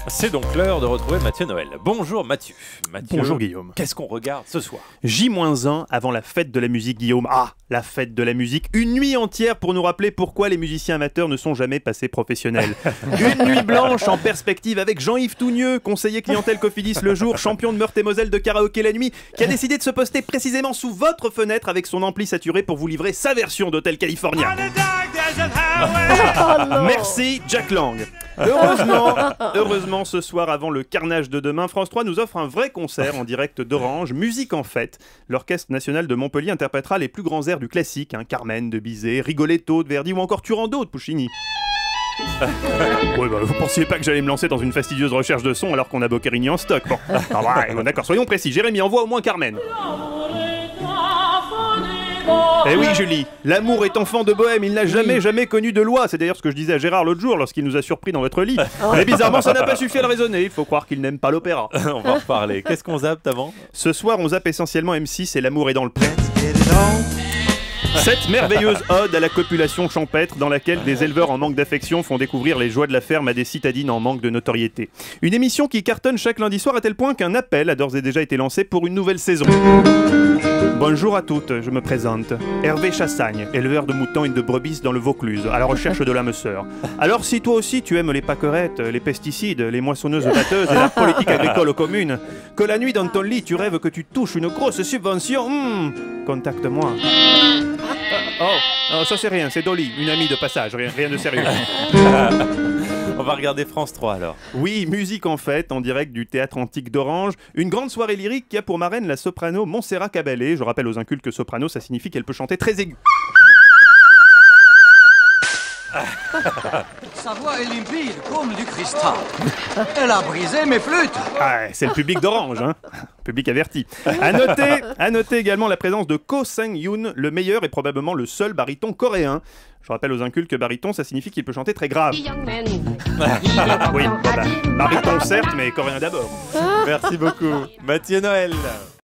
C'est donc l'heure de retrouver Mathieu Noël. Bonjour Mathieu. Bonjour Guillaume. Qu'est-ce qu'on regarde ce soir? J-1 avant la fête de la musique, Guillaume. Ah, la fête de la musique. Une nuit entière pour nous rappeler pourquoi les musiciens amateurs ne sont jamais passés professionnels. Une nuit blanche en perspective avec Jean-Yves Tougneux, conseiller clientèle Cofidis le jour, champion de Meurthe-et-Moselle de karaoké la nuit, qui a décidé de se poster précisément sous votre fenêtre avec son ampli saturé pour vous livrer sa version d'Hôtel California. Merci Jack Lang. Heureusement, ce soir avant le carnage de demain, France 3 nous offre un vrai concert en direct d'Orange, Musique en fête. L'Orchestre national de Montpellier interprétera les plus grands airs du classique, Carmen de Bizet, Rigoletto de Verdi ou encore Turandot de Puccini. Vous pensiez pas que j'allais me lancer dans une fastidieuse recherche de son alors qu'on a Boccherini en stock. Bon, d'accord, soyons précis. Jérémy, envoie au moins Carmen. Eh oui Julie, l'amour est enfant de bohème, il n'a jamais connu de loi. C'est d'ailleurs ce que je disais à Gérard l'autre jour lorsqu'il nous a surpris dans votre lit. Mais bizarrement ça n'a pas suffi à le raisonner, il faut croire qu'il n'aime pas l'opéra. On va en reparler. Qu'est-ce qu'on zappe avant? Ce soir on zappe essentiellement M6 et l'amour est dans le pré. Cette merveilleuse ode à la copulation champêtre dans laquelle des éleveurs en manque d'affection font découvrir les joies de la ferme à des citadines en manque de notoriété. Une émission qui cartonne chaque lundi soir à tel point qu'un appel a d'ores et déjà été lancé pour une nouvelle saison. Bonjour à toutes, je me présente. Hervé Chassagne, éleveur de moutons et de brebis dans le Vaucluse, à la recherche de l'âme sœur. Alors si toi aussi tu aimes les pâquerettes, les pesticides, les moissonneuses batteuses et la politique agricole commune, que la nuit dans ton lit tu rêves que tu touches une grosse subvention, contacte-moi. Oh, ça c'est rien, c'est Dolly, une amie de passage, rien de sérieux. On va regarder France 3 alors. Oui, Musique en fête, en direct du Théâtre Antique d'Orange. Une grande soirée lyrique qui a pour marraine la soprano Montserrat Caballé. Je rappelle aux incultes que soprano, ça signifie qu'elle peut chanter très aigu. Sa voix est limpide comme du cristal. Elle a brisé mes flûtes. Ah, c'est le public d'Orange, Public averti. À noter également la présence de Ko Sang-yoon, le meilleur et probablement le seul baryton coréen. Je rappelle aux incultes que baryton, ça signifie qu'il peut chanter très grave. Oui, baryton certes, mais coréen d'abord. Merci beaucoup, Mathieu Noël.